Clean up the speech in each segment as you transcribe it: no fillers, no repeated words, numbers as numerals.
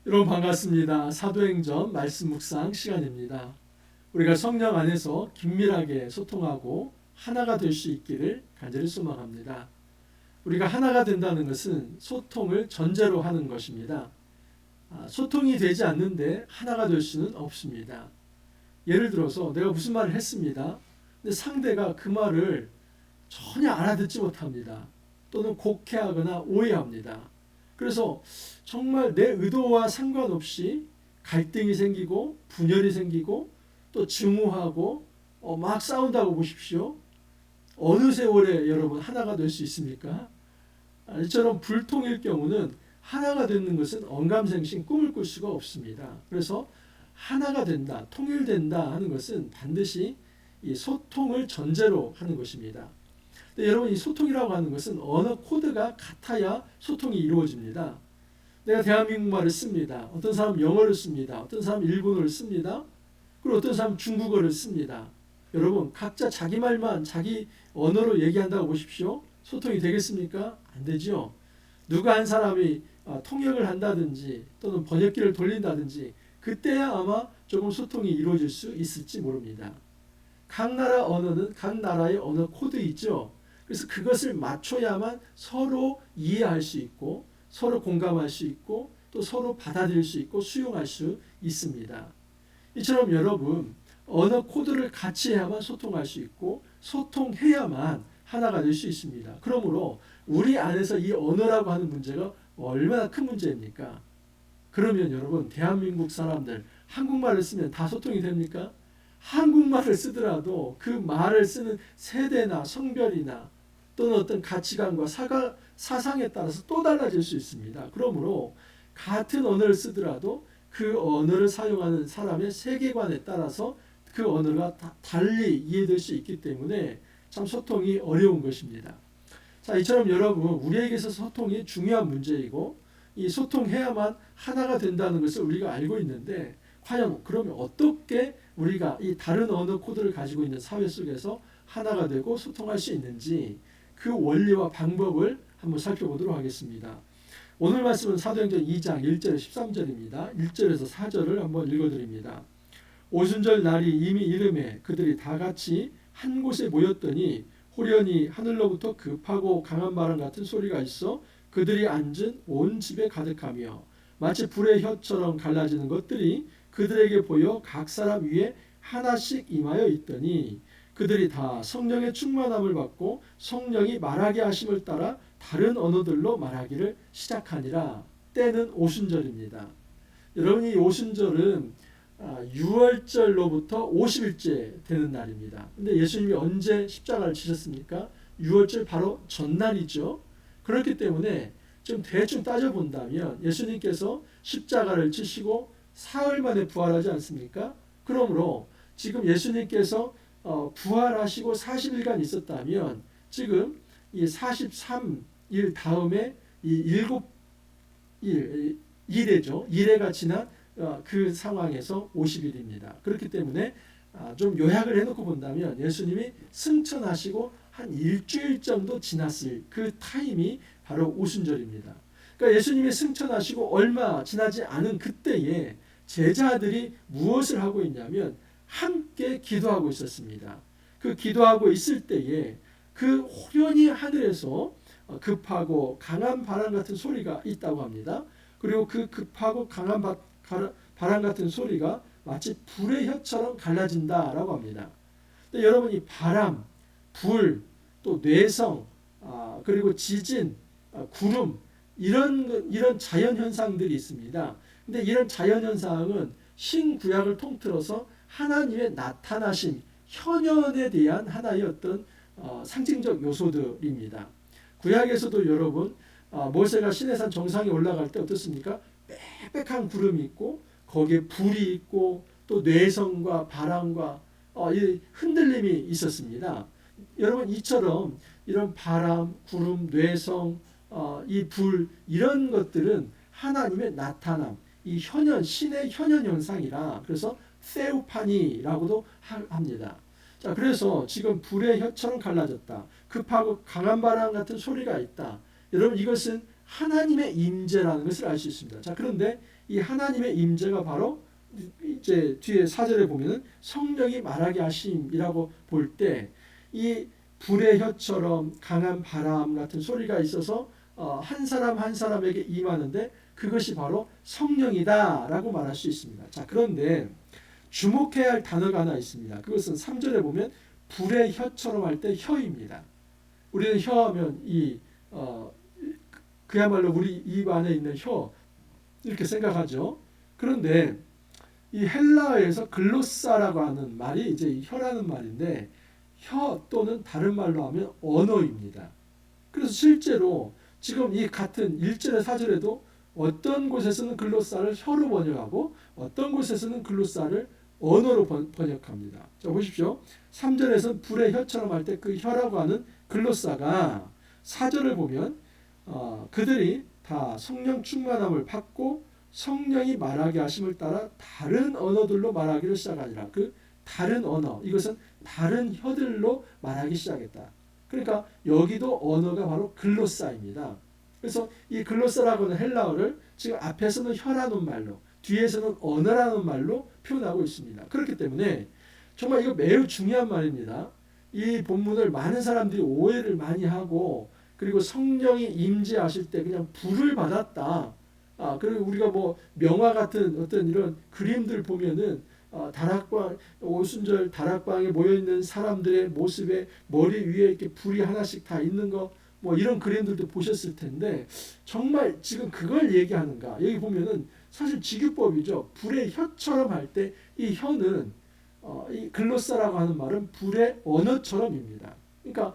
여러분 반갑습니다. 사도행전 말씀 묵상 시간입니다. 우리가 성령 안에서 긴밀하게 소통하고 하나가 될 수 있기를 간절히 소망합니다. 우리가 하나가 된다는 것은 소통을 전제로 하는 것입니다. 소통이 되지 않는데 하나가 될 수는 없습니다. 예를 들어서 내가 무슨 말을 했습니다. 근데 상대가 그 말을 전혀 알아듣지 못합니다. 또는 곡해하거나 오해합니다. 그래서 정말 내 의도와 상관없이 갈등이 생기고 분열이 생기고 또 증오하고 막 싸운다고 보십시오. 어느 세월에 여러분 하나가 될 수 있습니까? 이처럼 불통일 경우는 하나가 되는 것은 언감생심 꿈을 꿀 수가 없습니다. 그래서 하나가 된다, 통일된다 하는 것은 반드시 이 소통을 전제로 하는 것입니다. 여러분 이 소통이라고 하는 것은 언어 코드가 같아야 소통이 이루어집니다. 내가 대한민국 말을 씁니다. 어떤 사람은 영어를 씁니다. 어떤 사람은 일본어를 씁니다. 그리고 어떤 사람은 중국어를 씁니다. 여러분 각자 자기 말만 자기 언어로 얘기한다고 보십시오. 소통이 되겠습니까? 안 되죠. 누가 한 사람이 통역을 한다든지 또는 번역기를 돌린다든지 그때야 아마 조금 소통이 이루어질 수 있을지 모릅니다. 각 나라 언어는 각 나라의 언어 코드 있죠. 그래서 그것을 맞춰야만 서로 이해할 수 있고 서로 공감할 수 있고 또 서로 받아들일 수 있고 수용할 수 있습니다. 이처럼 여러분 언어 코드를 같이 해야만 소통할 수 있고 소통해야만 하나가 될 수 있습니다. 그러므로 우리 안에서 이 언어라고 하는 문제가 얼마나 큰 문제입니까? 그러면 여러분 대한민국 사람들 한국말을 쓰면 다 소통이 됩니까? 한국말을 쓰더라도 그 말을 쓰는 세대나 성별이나 또는 어떤 가치관과 사상에 따라서 또 달라질 수 있습니다. 그러므로 같은 언어를 쓰더라도 그 언어를 사용하는 사람의 세계관에 따라서 그 언어가 달리 이해될 수 있기 때문에 참 소통이 어려운 것입니다. 자, 이처럼 여러분 우리에게서 소통이 중요한 문제이고 이 소통해야만 하나가 된다는 것을 우리가 알고 있는데 과연 그러면 어떻게 우리가 이 다른 언어 코드를 가지고 있는 사회 속에서 하나가 되고 소통할 수 있는지 그 원리와 방법을 한번 살펴보도록 하겠습니다. 오늘 말씀은 사도행전 2장 1절에서 13절입니다. 1절에서 4절을 한번 읽어드립니다. 오순절 날이 이미 이름에 그들이 다 같이 한 곳에 모였더니 호련히 하늘로부터 급하고 강한 바람 같은 소리가 있어 그들이 앉은 온 집에 가득하며 마치 불의 혀처럼 갈라지는 것들이 그들에게 보여 각 사람 위에 하나씩 임하여 있더니 그들이 다 성령의 충만함을 받고 성령이 말하게 하심을 따라 다른 언어들로 말하기를 시작하니라. 때는 오순절입니다. 여러분 이 오순절은 6월절로부터 50일째 되는 날입니다. 근데 예수님이 언제 십자가를 지셨습니까? 6월절 바로 전날이죠. 그렇기 때문에 좀 대충 따져본다면 예수님께서 십자가를 지시고 사흘 만에 부활하지 않습니까? 그러므로 지금 예수님께서 부활하시고 40일간 있었다면 지금 이 43일 다음에 이 7일, 1회죠. 1회가 지난 그 상황에서 50일입니다. 그렇기 때문에 좀 요약을 해놓고 본다면 예수님이 승천하시고 한 일주일 정도 지났을 그 타임이 바로 오순절입니다. 그러니까 예수님이 승천하시고 얼마 지나지 않은 그때에 제자들이 무엇을 하고 있냐면 함께 기도하고 있었습니다. 그 기도하고 있을 때에 그 호련히 하늘에서 급하고 강한 바람 같은 소리가 있다고 합니다. 그리고 그 급하고 강한 바람 같은 소리가 마치 불의 혀처럼 갈라진다라고 합니다. 근데 여러분 이 바람, 불, 또 뇌성, 그리고 지진, 구름 이런 자연 현상들이 있습니다. 근데 이런 자연 현상은 신구약을 통틀어서 하나님의 나타나심, 현현에 대한 하나의 어떤 상징적 요소들입니다. 구약에서도 여러분 모세가 시내산 정상에 올라갈 때 어떻습니까? 빽빽한 구름이 있고 거기에 불이 있고 또 뇌성과 바람과 이 흔들림이 있었습니다. 여러분 이처럼 이런 바람, 구름, 뇌성, 이 불 이런 것들은 하나님의 나타남, 이 현현, 신의 현현 현상이라 그래서 세우파니라고도 합니다. 자, 그래서 지금 불의 혀처럼 갈라졌다. 급하고 강한 바람 같은 소리가 있다. 여러분 이것은 하나님의 임재라는 것을 알 수 있습니다. 자, 그런데 이 하나님의 임재가 바로 이제 뒤에 4절에 보면은 성령이 말하게 하심이라고 볼 때 이 불의 혀처럼 강한 바람 같은 소리가 있어서 한 사람 한 사람에게 임하는데 그것이 바로 성령이다라고 말할 수 있습니다. 자, 그런데 주목해야 할 단어가 하나 있습니다. 그것은 3절에 보면 불의 혀처럼 할 때 혀입니다. 우리는 혀하면 그야말로 우리 입 안에 있는 혀 이렇게 생각하죠. 그런데 이 헬라어에서 글로사라고 하는 말이 이제 혀라는 말인데 혀 또는 다른 말로 하면 언어입니다. 그래서 실제로 지금 이 같은 1절에 4절에도 어떤 곳에서는 글로사를 혀로 번역하고 어떤 곳에서는 글로사를 언어로 번역합니다. 자, 보십시오. 3절에서는 불의 혀처럼 할 때 그 혀라고 하는 글로사가 4절을 보면 그들이 다 성령 충만함을 받고 성령이 말하게 하심을 따라 다른 언어들로 말하기를 시작하니라. 그 다른 언어, 이것은 다른 혀들로 말하기 시작했다. 그러니까 여기도 언어가 바로 글로사입니다. 그래서 이 글로사라고 하는 헬라어를 지금 앞에서는 혀라는 말로 뒤에서는 언어라는 말로 표현하고 있습니다. 그렇기 때문에 정말 이거 매우 중요한 말입니다. 이 본문을 많은 사람들이 오해를 많이 하고 그리고 성령이 임재하실 때 그냥 불을 받았다. 그리고 우리가 뭐 명화 같은 어떤 이런 그림들 보면은 다락방 오순절 다락방에 모여 있는 사람들의 모습에 머리 위에 이렇게 불이 하나씩 다 있는 거 뭐 이런 그림들도 보셨을 텐데 정말 지금 그걸 얘기하는가? 여기 보면은 사실 직유법이죠. 불의 혀처럼 할 때 이 혀는 이 글로사라고 하는 말은 불의 언어처럼입니다. 그러니까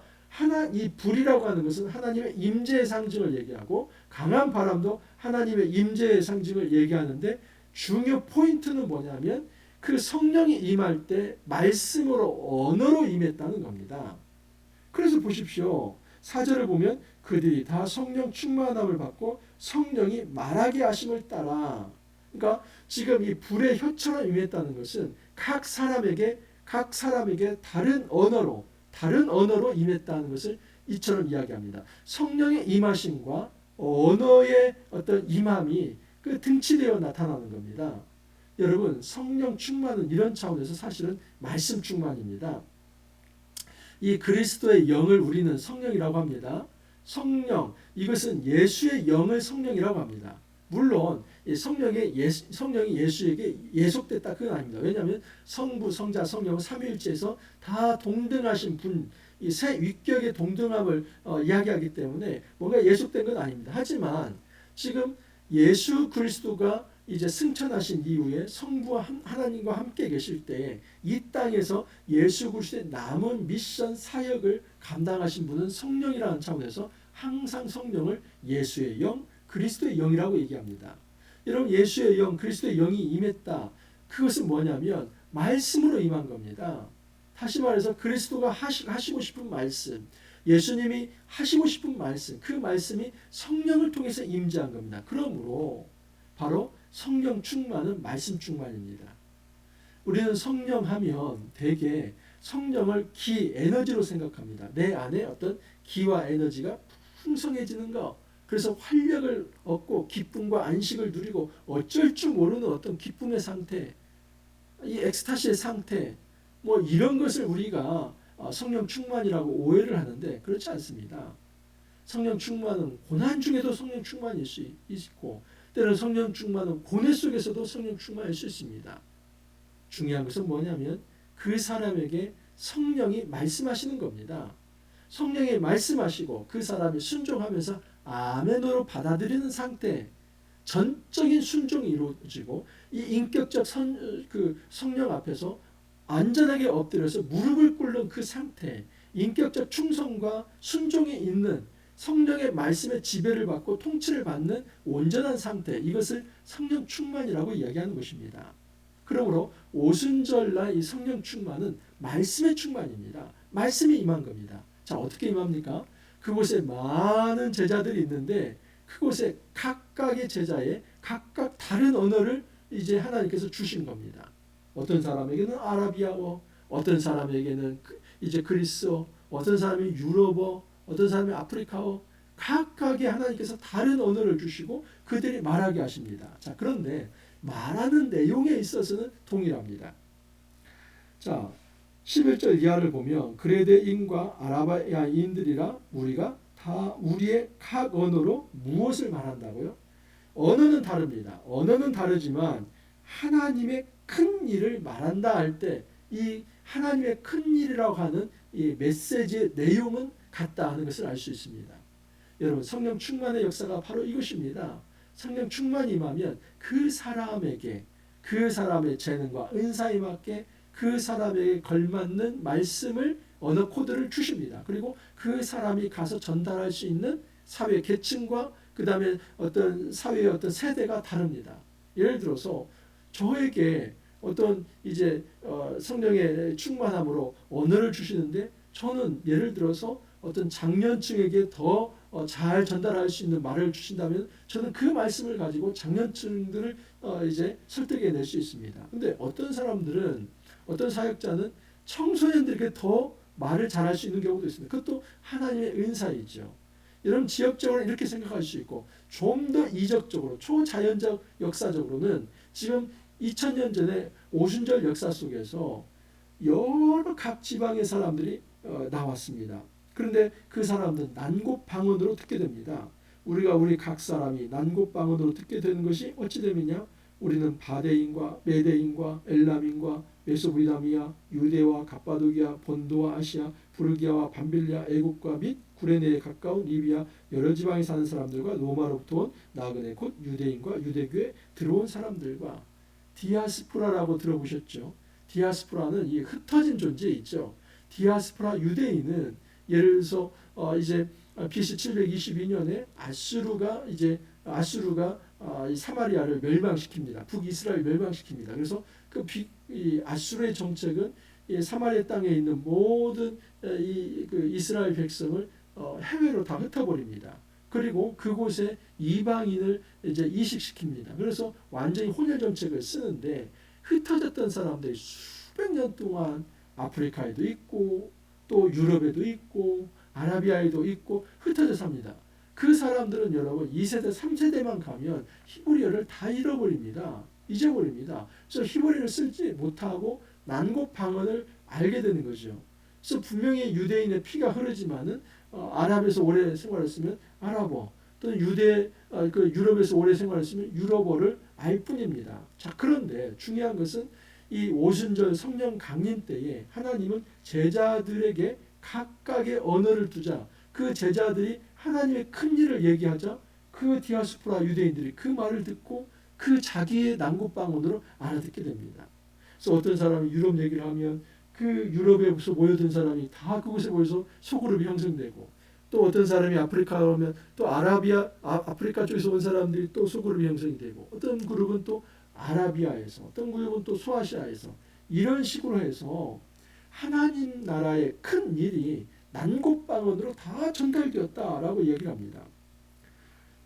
이 불이라고 하는 것은 하나님의 임재의 상징을 얘기하고 강한 바람도 하나님의 임재의 상징을 얘기하는데 중요 포인트는 뭐냐면 그 성령이 임할 때 말씀으로 언어로 임했다는 겁니다. 그래서 보십시오. 4절을 보면 그들이 다 성령 충만함을 받고 성령이 말하게 하심을 따라 그러니까 지금 이 불의 혀처럼 임했다는 것은 각 사람에게 다른 언어로 임했다는 것을 이처럼 이야기합니다. 성령의 임하심과 언어의 어떤 임함이 그 등치되어 나타나는 겁니다. 여러분 성령 충만은 이런 차원에서 사실은 말씀 충만입니다. 이 그리스도의 영을 우리는 성령이라고 합니다. 성령 이것은 예수의 영을 성령이라고 합니다. 물론 성령이 예수에게 예속됐다 그건 아닙니다. 왜냐하면 성부, 성자, 성령 삼위일체에서 다 동등하신 분, 이 세 위격의 동등함을 이야기하기 때문에 뭔가 예속된 건 아닙니다. 하지만 지금 예수 그리스도가 이제 승천하신 이후에 성부와 하나님과 함께 계실 때 이 땅에서 예수 그리스도의 남은 미션 사역을 감당하신 분은 성령이라는 차원에서 항상 성령을 예수의 영, 그리스도의 영이라고 얘기합니다. 여러분 예수의 영, 그리스도의 영이 임했다. 그것은 뭐냐면 말씀으로 임한 겁니다. 다시 말해서 그리스도가 하시고 싶은 말씀, 예수님이 하시고 싶은 말씀, 그 말씀이 성령을 통해서 임재한 겁니다. 그러므로 바로 성령 충만은 말씀 충만입니다. 우리는 성령 하면 대개 성령을 기, 에너지로 생각합니다. 내 안에 어떤 기와 에너지가 풍성해지는 것, 그래서 활력을 얻고 기쁨과 안식을 누리고 어쩔 줄 모르는 어떤 기쁨의 상태, 이 엑스타시의 상태, 뭐 이런 것을 우리가 성령 충만이라고 오해를 하는데 그렇지 않습니다. 성령 충만은 고난 중에도 성령 충만일 수 있고 때로는 성령 충만은 고뇌 속에서도 성령 충만일 수 있습니다. 중요한 것은 뭐냐면 그 사람에게 성령이 말씀하시는 겁니다. 성령이 말씀하시고 그 사람이 순종하면서 아멘으로 받아들이는 상태, 전적인 순종이 이루어지고 이 인격적 성령 앞에서 안전하게 엎드려서 무릎을 꿇는 그 상태, 인격적 충성과 순종이 있는 성령의 말씀의 지배를 받고 통치를 받는 온전한 상태, 이것을 성령 충만이라고 이야기하는 것입니다. 그러므로 오순절날 이 성령 충만은 말씀의 충만입니다. 말씀이 임한 겁니다. 자, 어떻게 임합니까? 그곳에 많은 제자들이 있는데 그곳에 각각의 제자의 각각 다른 언어를 이제 하나님께서 주신 겁니다. 어떤 사람에게는 아라비아어, 어떤 사람에게는 이제 그리스어, 어떤 사람이 유럽어, 어떤 사람이 아프리카어, 각각의 하나님께서 다른 언어를 주시고 그들이 말하게 하십니다. 자, 그런데 말하는 내용에 있어서는 동일합니다. 자, 11절 이하를 보면 그레데인과 아라바야인들이라 우리가 다 우리의 각 언어로 무엇을 말한다고요? 언어는 다릅니다. 언어는 다르지만 하나님의 큰 일을 말한다 할 때 이 하나님의 큰 일이라고 하는 이 메시지의 내용은 같다 하는 것을 알 수 있습니다. 여러분, 성령 충만의 역사가 바로 이것입니다. 성령 충만이 임하면 그 사람에게 그 사람의 재능과 은사에 맞게 그 사람에게 걸맞는 말씀을 언어 코드를 주십니다. 그리고 그 사람이 가서 전달할 수 있는 사회 계층과 그 다음에 어떤 사회의 어떤 세대가 다릅니다. 예를 들어서 저에게 어떤 이제 성령의 충만함으로 언어를 주시는데 저는 예를 들어서 어떤 장년층에게 더 잘 전달할 수 있는 말을 주신다면 저는 그 말씀을 가지고 장년층들을 이제 설득해낼 수 있습니다. 근데 어떤 사람들은 어떤 사역자는 청소년들에게 더 말을 잘할 수 있는 경우도 있습니다. 그것도 하나님의 은사이죠. 여러분, 지역적으로 이렇게 생각할 수 있고 좀 더 이적적으로 초자연적 역사적으로는 지금 2000년 전에 오순절 역사 속에서 여러 각 지방의 사람들이 나왔습니다. 그런데 그 사람들은 난곳방언으로 듣게 됩니다. 우리가 우리 각 사람이 난곳방언으로 듣게 되는 것이 어찌 되느냐? 우리는 바데인과 메데인과 엘람인과 메소포타미아, 유대와 갑바도기아, 본도와 아시아, 부르기아와 밤빌리아, 애국과 및 구레네에 가까운 리비아 여러 지방에 사는 사람들과 로마로부터 온 나그네 곧 유대인과 유대교에 들어온 사람들과 디아스포라라고 들어보셨죠? 디아스포라는 이 흩어진 존재 있죠. 디아스포라 유대인은 예를 들어서 이제 BC 722년에 아수르가 이 사마리아를 멸망시킵니다. 북이스라엘 멸망시킵니다. 그래서 이 아수르의 정책은 이 사마리아 땅에 있는 모든 그 이스라엘 백성을 해외로 다 흩어버립니다. 그리고 그곳에 이방인을 이제 이식시킵니다. 그래서 완전히 혼혈 정책을 쓰는데 흩어졌던 사람들이 수백 년 동안 아프리카에도 있고 또 유럽에도 있고 아라비아에도 있고 흩어져 삽니다. 그 사람들은 여러분 2세대 3세대만 가면 히브리어를 다 잊어버립니다. 그래서 히브리어를 쓰지 못하고 난곳방언을 알게 되는 거죠. 그래서 분명히 유대인의 피가 흐르지만은 아랍에서 오래 생활했으면 아랍어, 또는 유럽에서 오래 생활했으면 유럽어를 알 뿐입니다. 자, 그런데 중요한 것은 이 오순절 성령 강림 때에 하나님은 제자들에게 각각의 언어를 두자 그 제자들이 하나님의 큰 일을 얘기하자 그 디아스포라 유대인들이 그 말을 듣고 그 자기의 난곳방언으로 알아듣게 됩니다. 그래서 어떤 사람이 유럽 얘기를 하면 그 유럽에서 모여든 사람이 다 그곳에 모여서 소그룹이 형성되고 또 어떤 사람이 아프리카 오면 또 아프리카 쪽에서 온 사람들이 또 소그룹이 형성이 되고 어떤 그룹은 또 아라비아에서 어떤 그룹은 또 소아시아에서 이런 식으로 해서 하나님 나라의 큰 일이 난곳방언으로 다 전달되었다라고 얘기를 합니다.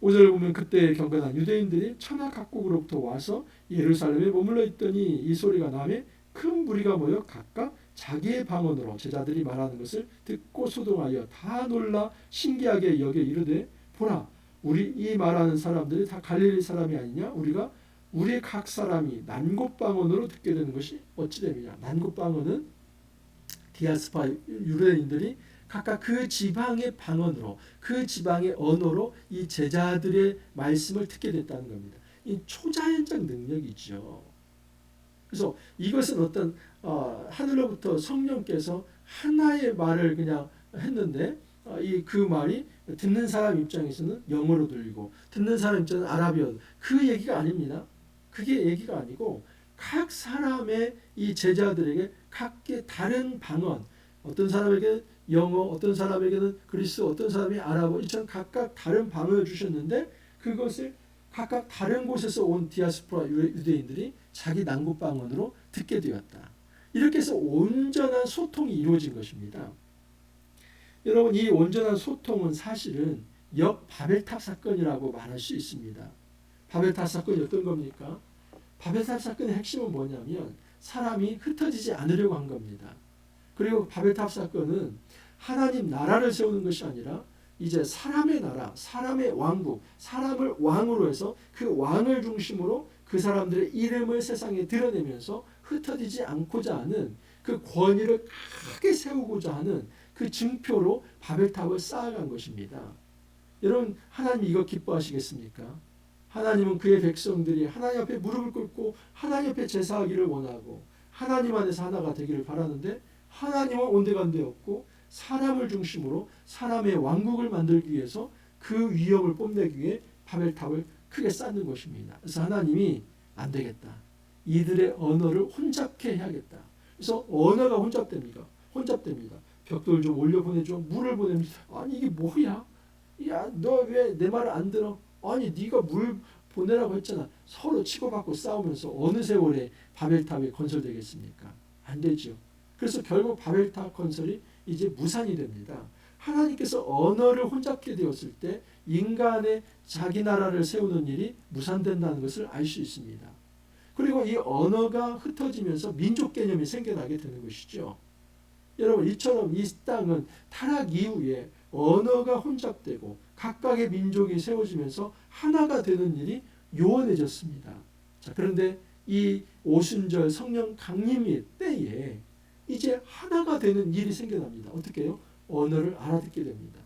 5절을 보면 그때 경건한 유대인들이 천하 각국으로부터 와서 예루살렘에 머물러 있더니 이 소리가 나매 큰 무리가 모여 각각 자기의 방언으로 제자들이 말하는 것을 듣고 소동하여 다 놀라 신기하게 여겨 이르되 보라 우리 이 말하는 사람들이 다 갈릴리 사람이 아니냐 우리가 우리 각 사람이 난곳방언으로 듣게 되는 것이 어찌 됨이냐. 난곳방언은 디아스포라 유대인들이 각각 그 지방의 방언으로 그 지방의 언어로 이 제자들의 말씀을 듣게 됐다는 겁니다. 이 초자연적 능력이죠. 그래서 이것은 어떤 하늘로부터 성령께서 하나의 말을 그냥 했는데 그 말이 듣는 사람 입장에서는 영어로 들리고 듣는 사람 입장에서는 아랍어 그 얘기가 아닙니다. 그게 얘기가 아니고 각 사람의 이 제자들에게 각기 다른 방언 어떤 사람에게 영어 어떤 사람에게는 그리스 어떤 사람이 아랍어 이처럼 각각 다른 방언을 주셨는데 그것을 각각 다른 곳에서 온 디아스포라 유대인들이 자기 난곳방언으로 듣게 되었다. 이렇게 해서 온전한 소통이 이루어진 것입니다. 여러분 이 온전한 소통은 사실은 바벨탑 사건이라고 말할 수 있습니다. 바벨탑 사건이 어떤 겁니까? 바벨탑 사건의 핵심은 뭐냐면 사람이 흩어지지 않으려고 한 겁니다. 그리고 바벨탑 사건은 하나님 나라를 세우는 것이 아니라 이제 사람의 나라, 사람의 왕국, 사람을 왕으로 해서 그 왕을 중심으로 그 사람들의 이름을 세상에 드러내면서 흩어지지 않고자 하는 그 권위를 크게 세우고자 하는 그 증표로 바벨탑을 쌓아간 것입니다. 여러분, 하나님 이거 기뻐하시겠습니까? 하나님은 그의 백성들이 하나님 앞에 무릎을 꿇고 하나님 앞에 제사하기를 원하고 하나님 안에서 하나가 되기를 바라는데, 하나님은 온데간데 없고 사람을 중심으로 사람의 왕국을 만들기 위해서 그 위협을 뽐내기 위해 바벨탑을 크게 쌓는 것입니다. 그래서 하나님이 안 되겠다, 이들의 언어를 혼잡케 해야겠다. 그래서 언어가 혼잡됩니다. 벽돌 좀 올려 보내줘, 물을 보냅니다. 아니 이게 뭐야? 야, 너 왜 내 말을 안 들어? 아니 네가 물 보내라고 했잖아. 서로 치고받고 싸우면서 어느 세월에 바벨탑이 건설되겠습니까? 안 되죠. 그래서 결국 바벨탑 건설이 이제 무산이 됩니다. 하나님께서 언어를 혼잡게 되었을 때 인간의 자기 나라를 세우는 일이 무산된다는 것을 알 수 있습니다. 그리고 이 언어가 흩어지면서 민족 개념이 생겨나게 되는 것이죠. 여러분, 이처럼 이 땅은 타락 이후에 언어가 혼잡되고 각각의 민족이 세워지면서 하나가 되는 일이 요원해졌습니다. 자, 그런데 이 오순절 성령 강림의 때에 이제 하나가 되는 일이 생겨납니다. 어떻게 해요? 언어를 알아듣게 됩니다.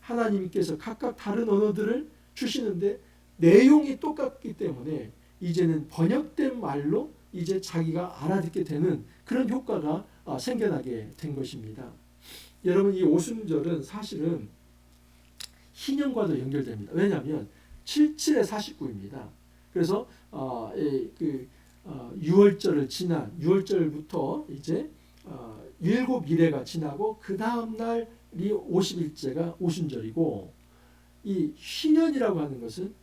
하나님께서 각각 다른 언어들을 주시는데 내용이 똑같기 때문에 이제는 번역된 말로 이제 자기가 알아듣게 되는 그런 효과가 생겨나게 된 것입니다. 여러분, 이 오순절은 사실은 희년과도 연결됩니다. 왜냐하면 77에 49입니다. 그래서 6월절을 지난 6월절부터 이제 7일가 지나고 그 다음 날이 50일째가 오순절이고, 이 희년이라고 하는 것은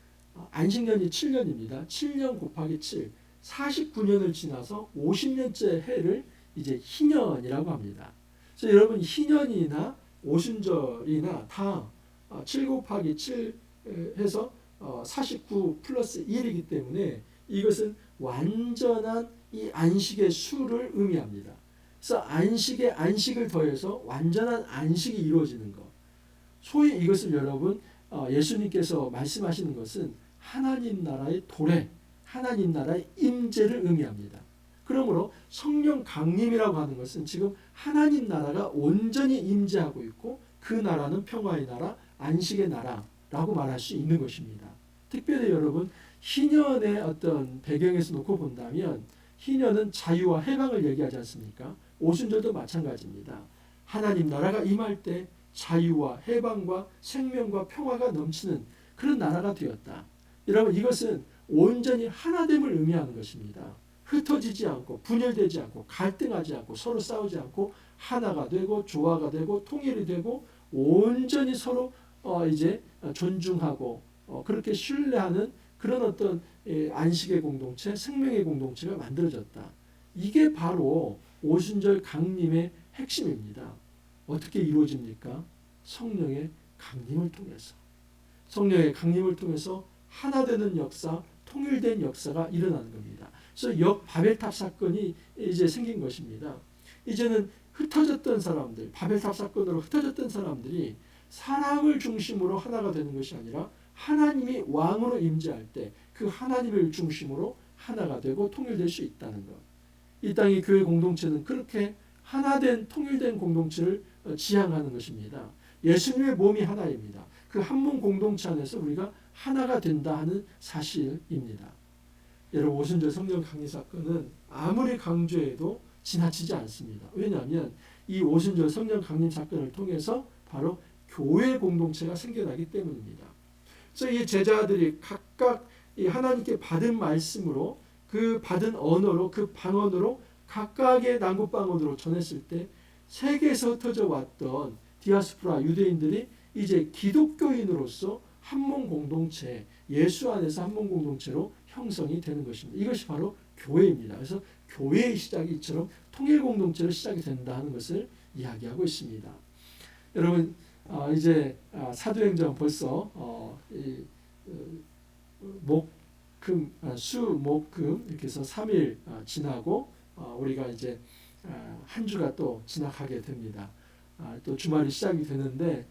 안식년이 7년입니다. 7년 곱하기 7, 49년을 지나서 50년째 해를 이제 희년이라고 합니다. 그래서 여러분, 희년이나 오순절이나 다 7 곱하기 7 해서 49 플러스 1이기 때문에 이것은 완전한 이 안식의 수를 의미합니다. 그래서 안식에 안식을 더해서 완전한 안식이 이루어지는 것. 소위 이것을 여러분, 예수님께서 말씀하시는 것은 하나님 나라의 도래, 하나님 나라의 임재를 의미합니다. 그러므로 성령 강림이라고 하는 것은 지금 하나님 나라가 온전히 임재하고 있고 그 나라는 평화의 나라, 안식의 나라라고 말할 수 있는 것입니다. 특별히 여러분, 희년의 어떤 배경에서 놓고 본다면 희년은 자유와 해방을 얘기하지 않습니까? 오순절도 마찬가지입니다. 하나님 나라가 임할 때 자유와 해방과 생명과 평화가 넘치는 그런 나라가 되었다. 여러분, 이것은 온전히 하나됨을 의미하는 것입니다. 흩어지지 않고 분열되지 않고 갈등하지 않고 서로 싸우지 않고 하나가 되고 조화가 되고 통일이 되고 온전히 서로 이제 존중하고 그렇게 신뢰하는 그런 어떤 안식의 공동체, 생명의 공동체가 만들어졌다. 이게 바로 오순절 강림의 핵심입니다. 어떻게 이루어집니까? 성령의 강림을 통해서. 성령의 강림을 통해서 하나 되는 역사, 통일된 역사가 일어나는 겁니다. 그래서 바벨탑 사건이 이제 생긴 것입니다. 이제는 흩어졌던 사람들, 바벨탑 사건으로 흩어졌던 사람들이 사람을 중심으로 하나가 되는 것이 아니라 하나님이 왕으로 임재할 때 그 하나님을 중심으로 하나가 되고 통일될 수 있다는 것. 이 땅의 교회 공동체는 그렇게 하나된 통일된 공동체를 지향하는 것입니다. 예수님의 몸이 하나입니다. 그 한 몸 공동체 안에서 우리가 하나가 된다 하는 사실입니다. 여러분, 오순절 성령 강림 사건은 아무리 강조해도 지나치지 않습니다. 왜냐하면 이 오순절 성령 강림 사건을 통해서 바로 교회 공동체가 생겨나기 때문입니다. 그래서 이 제자들이 각각 이 하나님께 받은 말씀으로 그 받은 언어로 그 방언으로 각각의 난국방언으로 전했을 때 세계에서 흩어져 왔던 디아스포라 유대인들이 이제 기독교인으로서 한 몸 공동체, 예수 안에서 한 몸 공동체로 형성이 되는 것입니다. 이것이 바로 교회입니다. 그래서 교회의 시작이 이처럼 통일 공동체로 시작이 된다 하는 것을 이야기하고 있습니다. 여러분, 이제 사도행전 벌써 수, 목, 금 이렇게 해서 3일 지나고 우리가 이제 한 주가 또 지나가게 됩니다. 또 주말이 시작이 되는데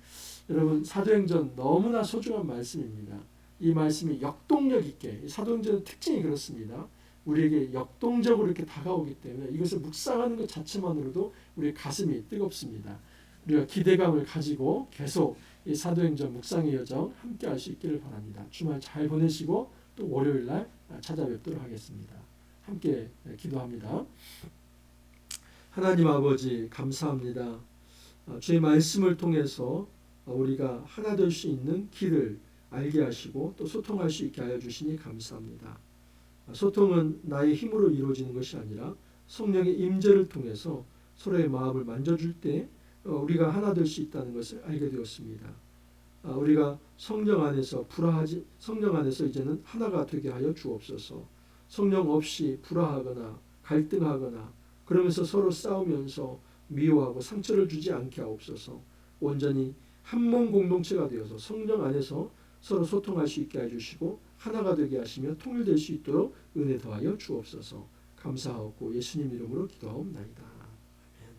여러분 사도행전 너무나 소중한 말씀입니다. 이 말씀이 역동력 있게 사도행전의 특징이 그렇습니다. 우리에게 역동적으로 이렇게 다가오기 때문에 이것을 묵상하는 것 자체만으로도 우리 가슴이 뜨겁습니다. 우리가 기대감을 가지고 계속 이 사도행전 묵상의 여정 함께 할 수 있기를 바랍니다. 주말 잘 보내시고 또 월요일 날 찾아뵙도록 하겠습니다. 함께 기도합니다. 하나님 아버지 감사합니다. 주의 말씀을 통해서 우리가 하나 될 수 있는 길을 알게 하시고 또 소통할 수 있게 하여 주시니 감사합니다. 소통은 나의 힘으로 이루어지는 것이 아니라 성령의 임재를 통해서 서로의 마음을 만져줄 때 우리가 하나 될 수 있다는 것을 알게 되었습니다. 우리가 성령 안에서 이제는 하나가 되게 하여 주옵소서. 성령 없이 불화하거나 갈등하거나 그러면서 서로 싸우면서 미워하고 상처를 주지 않게 하옵소서. 온전히 한 몸 공동체가 되어서 성령 안에서 서로 소통할 수 있게 해주시고 하나가 되게 하시며 통일될 수 있도록 은혜 더하여 주옵소서. 감사하고 예수님 이름으로 기도하옵나이다. 아멘.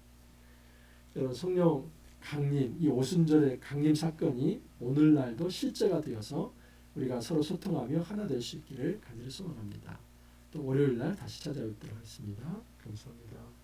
여러분 성령 강림, 이 오순절의 강림 사건이 오늘날도 실제가 되어서 우리가 서로 소통하며 하나 될 수 있기를 간절히 소망합니다. 또 월요일 날 다시 찾아뵙도록 하겠습니다. 감사합니다.